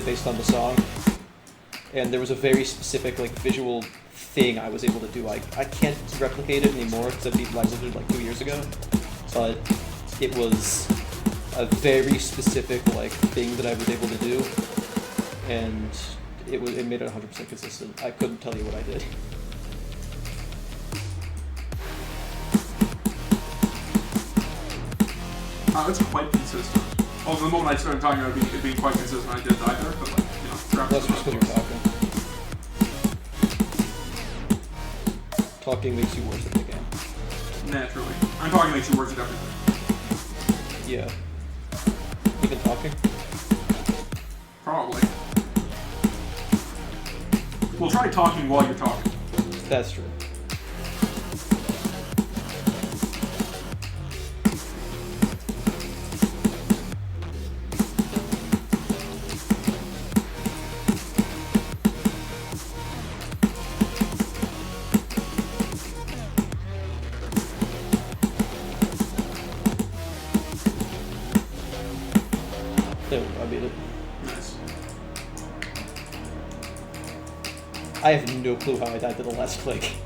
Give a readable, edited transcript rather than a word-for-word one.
based on the song, and there was a very specific like visual thing I was able to do. I can't replicate it anymore because I beat Live Wizard like 2 years ago, but it was a very specific like thing that I was able to do, and it made it 100% consistent. I couldn't tell you what I did. It's quite consistent. Well, the moment I started talking about it being quite consistent, I did die there, but like, you know, That's just because you're talking. Talking makes you worse at the game. Naturally. I'm talking makes you worse at everything. Yeah. Even talking? Probably. We'll try talking while you're talking. That's true. There we go, I beat it. Nice. I have no clue how I died to the last click.